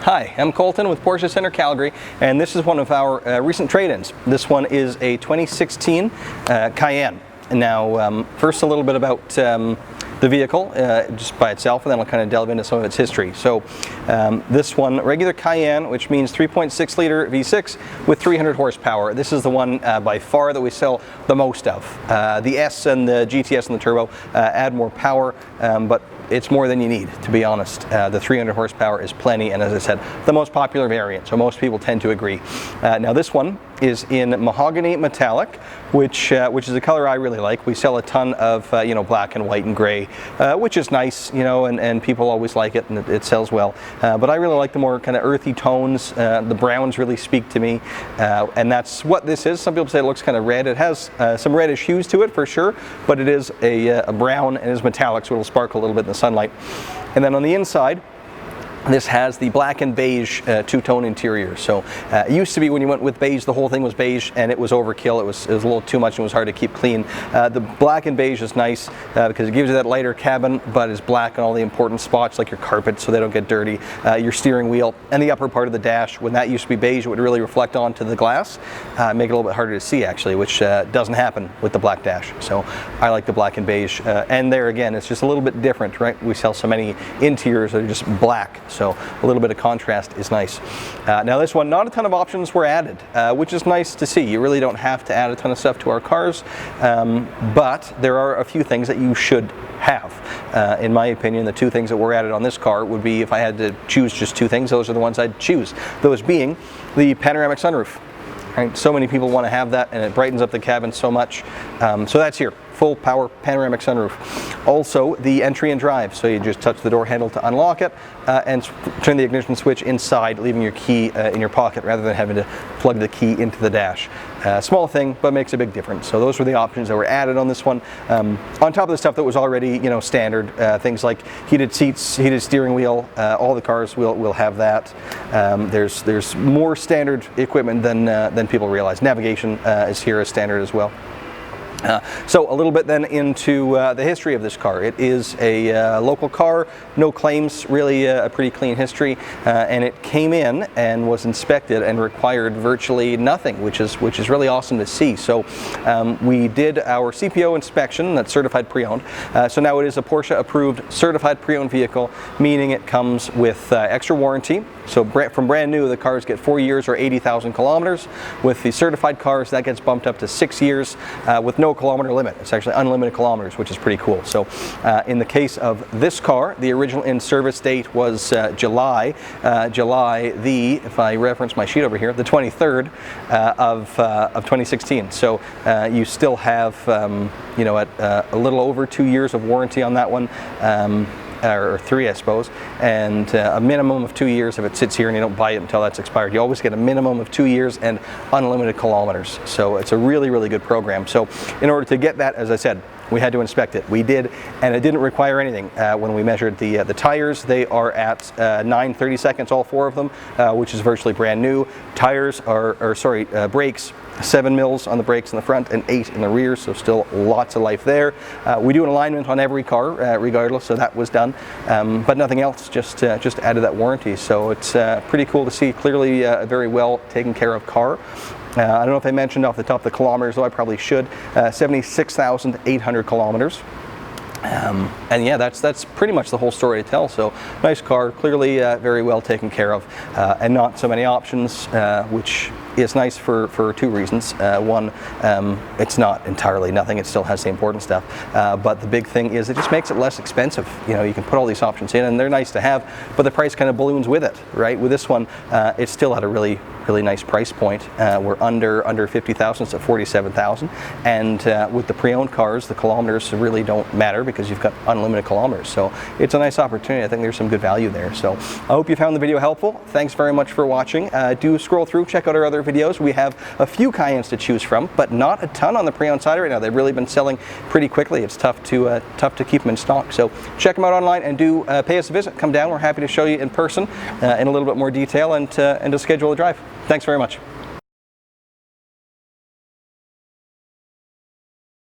Hi, I'm Colton with Porsche Center Calgary, and this is one of our recent trade-ins. This one is a 2016 Cayenne. Now, first a little bit about the vehicle just by itself, and then I'll kind of delve into some of its history. So this one, regular Cayenne, which means 3.6 liter V6 with 300 horsepower. This is the one by far that we sell the most of. The S and the GTS and the Turbo add more power, but it's more than you need, to be honest. The 300 horsepower is plenty, and as I said, the most popular variant, so most people tend to agree. Now this one is in Mahogany Metallic, which is a color I really like. We sell a ton of you know, black and white and gray, which is nice, you know, and people always like it, and it sells well. But I really like the more kind of earthy tones. The browns really speak to me, and that's what this is. Some people say it looks kind of red. It has some reddish hues to it for sure, but it is a brown and is metallic, so it'll sparkle a little bit in the sunlight. And then on the inside, this has the black and beige two-tone interior. So it used to be when you went with beige, the whole thing was beige, and it was overkill. It was a little too much and it was hard to keep clean. The black and beige is nice because it gives you that lighter cabin, but it's black on all the important spots like your carpet so they don't get dirty, your steering wheel, and the upper part of the dash. When that used to be beige, it would really reflect onto the glass, make it a little bit harder to see actually, which doesn't happen with the black dash. So I like the black and beige. And there again, it's just a little bit different, right? We sell so many interiors that are just black. So a little bit of contrast is nice. Now this one, not a ton of options were added, which is nice to see. You really don't have to add a ton of stuff to our cars, but there are a few things that you should have. In my opinion, the two things that were added on this car would be, if I had to choose just two things, those are the ones I'd choose. Those being the panoramic sunroof. Right? So many people want to have that, and it brightens up the cabin so much. So that's here. Full power panoramic sunroof. Also the entry and drive, so you just touch the door handle to unlock it and turn the ignition switch inside, leaving your key in your pocket rather than having to plug the key into the dash. Small thing, but makes a big difference. So those were the options that were added on this one. On top of the stuff that was already, you know, standard, things like heated seats, heated steering wheel. All the cars will have that. There's more standard equipment than people realize. Navigation is here as standard as well. So a little bit then into the history of this car. It is a local car, no claims, really a pretty clean history, and it came in and was inspected and required virtually nothing, which is really awesome to see. So we did our CPO inspection, that's certified pre-owned. So now it is a Porsche approved certified pre-owned vehicle, meaning it comes with extra warranty. So from brand new, the cars get 4 years or 80,000 kilometers. With the certified cars, that gets bumped up to 6 years with no kilometer limit. It's actually unlimited kilometers, which is pretty cool. So in the case of this car, the original in-service date was July the, if I reference my sheet over here, the 23rd of 2016. So you still have, you know, a little over 2 years of warranty on that one. Or 3, I suppose, and a minimum of 2 years if it sits here and you don't buy it until that's expired. You always get a minimum of 2 years and unlimited kilometers. So it's a really, really good program. So in order to get that, as I said, we had to inspect it. We did, and it didn't require anything. When we measured the tires, they are at 9/32, all 4 of them, which is virtually brand new. Tires brakes, 7 mils on the brakes in the front and 8 in the rear, so still lots of life there. We do an alignment on every car, regardless, so that was done, but nothing else. Just added that warranty. So it's pretty cool to see. Clearly, a very well taken care of car. I don't know if I mentioned off the top the kilometers, though I probably should. 76,800 kilometers. And yeah, that's pretty much the whole story to tell. So nice car, clearly very well taken care of, and not so many options, which is nice for 2 reasons. One, it's not entirely nothing. It still has the important stuff. But the big thing is it just makes it less expensive. You know, you can put all these options in, and they're nice to have, but the price kind of balloons with it, right? With this one, it's still at a really nice price point. We're under 50,000, it's at 47,000, and with the pre-owned cars, the kilometers really don't matter because you've got unlimited kilometers. So it's a nice opportunity. I think there's some good value there. So I hope you found the video helpful. Thanks very much for watching. Do scroll through, check out our other videos. We have a few Cayennes to choose from, but not a ton on the pre-owned side right now. They've really been selling pretty quickly. It's tough to keep them in stock. So check them out online and do pay us a visit. Come down. We're happy to show you in person in a little bit more detail and to schedule a drive. Thanks very much.